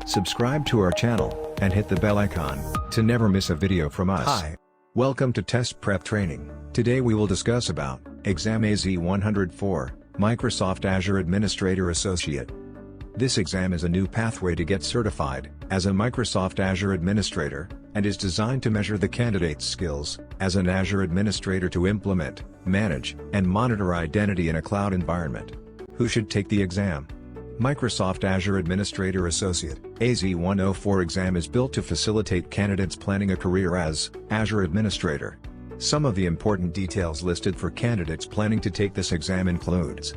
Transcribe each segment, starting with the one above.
Subscribe to our channel, and hit the bell icon, to never miss a video from us. Hi. Welcome to Test Prep Training. Today we will discuss about Exam AZ-104, Microsoft Azure Administrator Associate. This exam is a new pathway to get certified as a Microsoft Azure Administrator, and is designed to measure the candidate's skills as an Azure Administrator to implement, manage, and monitor identity in a cloud environment. Who should take the exam? Microsoft Azure Administrator Associate AZ-104 exam is built to facilitate candidates planning a career as Azure Administrator. Some of the important details listed for candidates planning to take this exam includes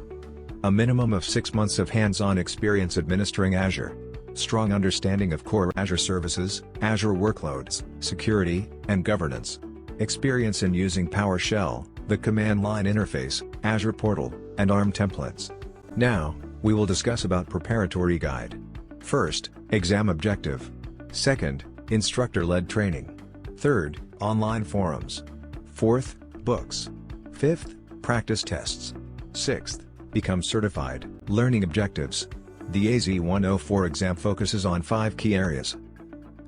a minimum of 6 months of hands-on experience administering Azure, strong understanding of core Azure services, Azure workloads, security, and governance, experience in using PowerShell, the command line interface, Azure Portal, and ARM templates. Now, we will discuss about preparatory guide. First, exam objective. Second, instructor-led training. Third, online forums. Fourth, books. Fifth, practice tests. Sixth, become certified. Learning objectives. The AZ-104 exam focuses on 5 key areas.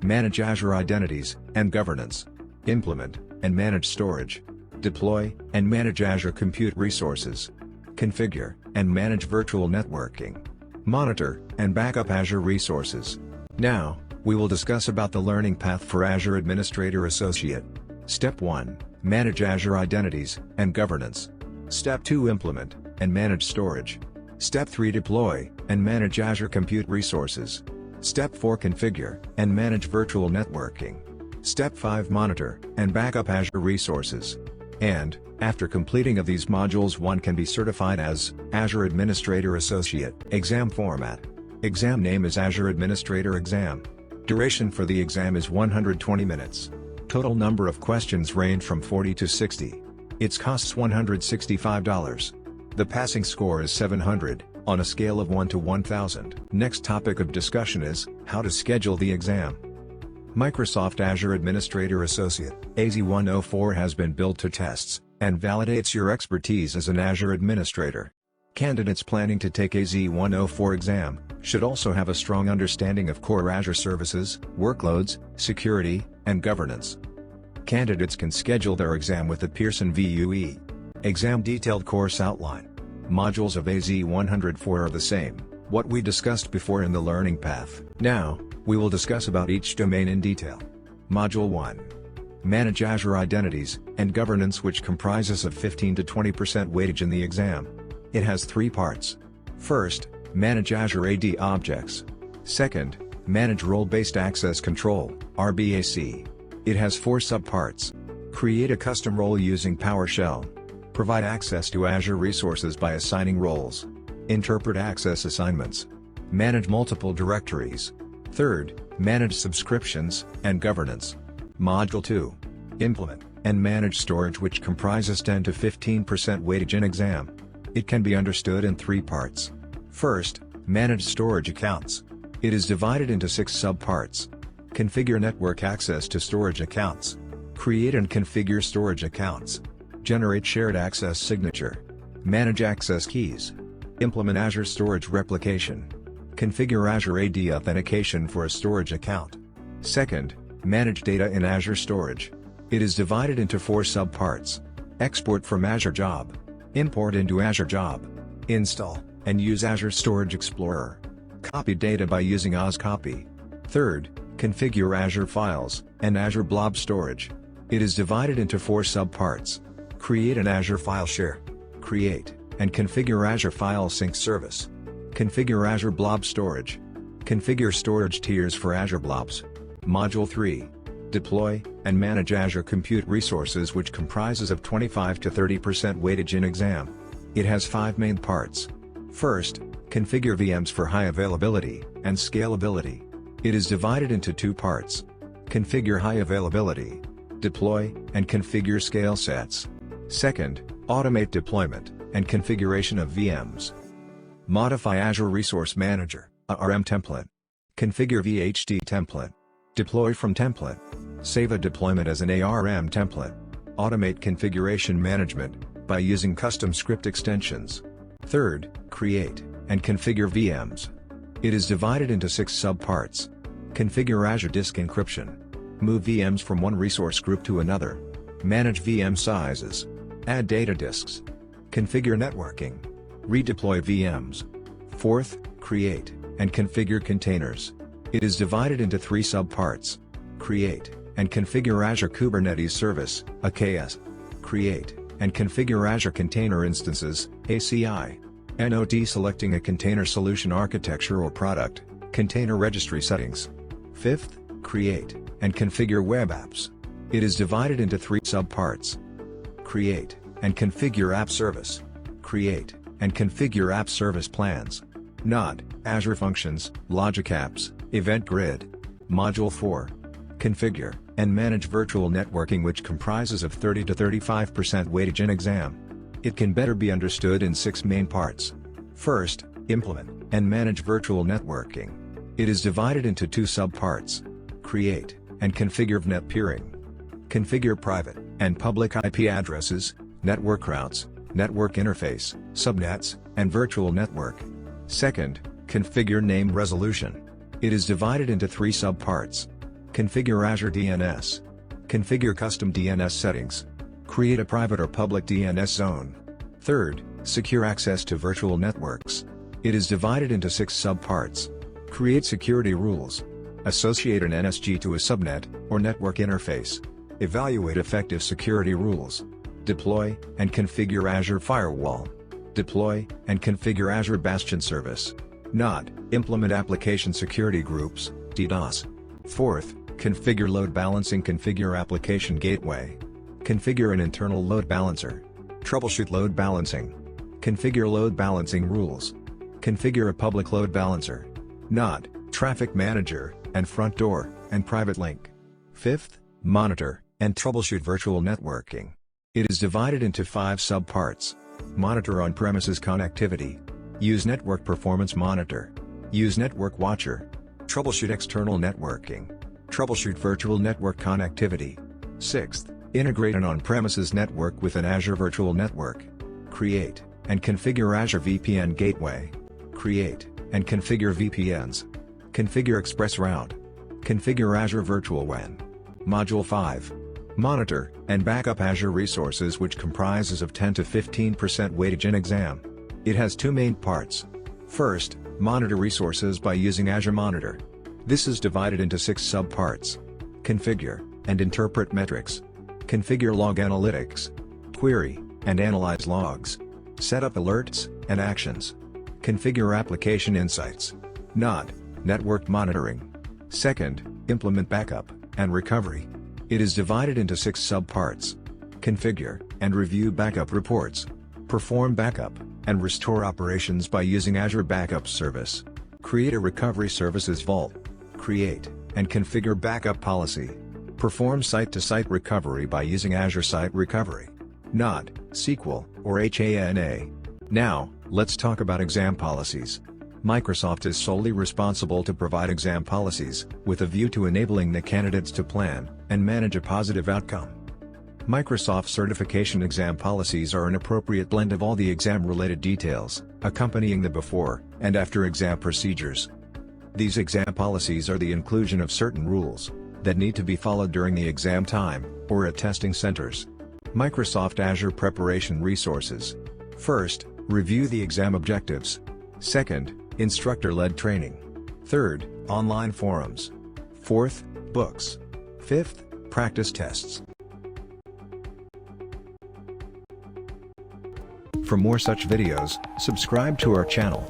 Manage Azure identities and governance. Implement and manage storage. Deploy and manage Azure compute resources. Configure and manage virtual networking. Monitor and backup Azure resources. Now, we will discuss about the learning path for Azure Administrator Associate. Step 1, manage Azure identities and governance. Step 2, implement and manage storage. Step 3, deploy and manage Azure compute resources. Step 4, configure and manage virtual networking. Step 5, monitor and backup Azure resources. And, after completing of these modules, one can be certified as Azure Administrator Associate. Exam format. Exam name is Azure Administrator Exam. Duration for the exam is 120 minutes. Total number of questions range from 40 to 60. Its costs $165. The passing score is 700, on a scale of 1 to 1000. Next topic of discussion is, how to schedule the exam. Microsoft Azure Administrator Associate AZ-104 has been built to tests and validates your expertise as an Azure Administrator. Candidates planning to take AZ-104 exam should also have a strong understanding of core Azure services, workloads, security, and governance. Candidates can schedule their exam with the Pearson VUE. Exam detailed course outline. Modules of AZ-104 are the same, what we discussed before in the learning path. Now, we will discuss about each domain in detail. Module 1. Manage Azure Identities and Governance, which comprises of 15 to 20% weightage in the exam. It has 3 parts. First, manage Azure AD objects. Second, manage Role-Based Access Control, RBAC. It has 4 subparts. Create a custom role using PowerShell. Provide access to Azure resources by assigning roles. Interpret access assignments. Manage multiple directories. Third, manage subscriptions and governance. Module 2. Implement and manage storage, which comprises 10 to 15% weightage in exam. It can be understood in 3 parts. First, manage storage accounts. It is divided into 6 subparts. Configure network access to storage accounts. Create and configure storage accounts. Generate shared access signature. Manage access keys. Implement Azure Storage Replication. Configure Azure AD authentication for a storage account. Second, manage data in Azure Storage. It is divided into 4 subparts. Export from Azure Job. Import into Azure Job. Install and use Azure Storage Explorer. Copy data by using OzCopy. Third, configure Azure Files and Azure Blob Storage. It is divided into 4 subparts. Create an Azure File Share. Create and configure Azure File Sync Service. Configure Azure Blob Storage. Configure storage tiers for Azure Blobs. Module 3. Deploy and manage Azure compute resources, which comprises of 25 to 30% weightage in exam. It has 5 main parts. First, configure VMs for high availability and scalability. It is divided into 2 parts. Configure high availability. Deploy and configure scale sets. Second, automate deployment and configuration of VMs. Modify Azure Resource Manager, ARM template. Configure VHD template. Deploy from template. Save a deployment as an ARM template. Automate configuration management by using custom script extensions. Third, create and configure VMs. It is divided into 6 subparts. Configure Azure Disk Encryption. Move VMs from one resource group to another. Manage VM sizes. Add data disks. Configure networking. Redeploy VMs. Fourth, create and configure containers. It is divided into 3 subparts. Create and configure Azure Kubernetes Service, AKS. Create and configure Azure Container Instances, ACI. NOT selecting a container solution architecture or product, container registry settings. Fifth, create and configure web apps. It is divided into 3 subparts. Create and configure app service. Create and configure app service plans. NOT, Azure Functions, Logic Apps, Event Grid. Module 4. Configure and manage virtual networking, which comprises of 30 to 35% weightage in exam. It can better be understood in 6 main parts. First, implement and manage virtual networking. It is divided into 2 subparts. Create and configure VNet peering. Configure private and public IP addresses, network routes, network interface, subnets, and virtual network. Second, configure name resolution. It is divided into 3 subparts. Configure Azure DNS. Configure custom DNS settings. Create a private or public DNS zone. Third, secure access to virtual networks. It is divided into 6 subparts. Create security rules. Associate an NSG to a subnet or network interface. Evaluate effective security rules. Deploy and configure Azure Firewall. Deploy and configure Azure Bastion Service. NOT, implement application security groups, DDoS. Fourth, configure load balancing. Configure application gateway. Configure an internal load balancer. Troubleshoot load balancing. Configure load balancing rules. Configure a public load balancer. NOT, traffic manager, and front door, and private link. Fifth, monitor and troubleshoot virtual networking. It is divided into 5 subparts. Monitor on-premises connectivity. Use Network Performance Monitor. Use Network Watcher. Troubleshoot external networking. Troubleshoot virtual network connectivity. Sixth, integrate an on-premises network with an Azure Virtual Network. Create and configure Azure VPN Gateway. Create and configure VPNs. Configure ExpressRoute. Configure Azure Virtual WAN. Module 5. Monitor and backup Azure resources, which comprises of 10 to 15% weightage in exam. It has 2 main parts. First, monitor resources by using Azure Monitor. This is divided into 6 subparts. Configure and interpret metrics. Configure log analytics. Query and analyze logs. Set up alerts and actions. Configure application insights. NOT, network monitoring. Second, implement backup and recovery. It is divided into 6 subparts. Configure and review backup reports. Perform backup and restore operations by using Azure Backup Service. Create a recovery services vault. Create and configure backup policy. Perform site-to-site recovery by using Azure Site Recovery. NOT, SQL, or HANA. Now, let's talk about exam policies. Microsoft is solely responsible to provide exam policies, with a view to enabling the candidates to plan and manage a positive outcome. Microsoft certification exam policies are an appropriate blend of all the exam-related details, accompanying the before and after exam procedures. These exam policies are the inclusion of certain rules that need to be followed during the exam time, or at testing centers. Microsoft Azure Preparation Resources. First, review the exam objectives. Second, instructor-led training. Third, online forums. Fourth, books. Fifth, practice tests. For more such videos, subscribe to our channel.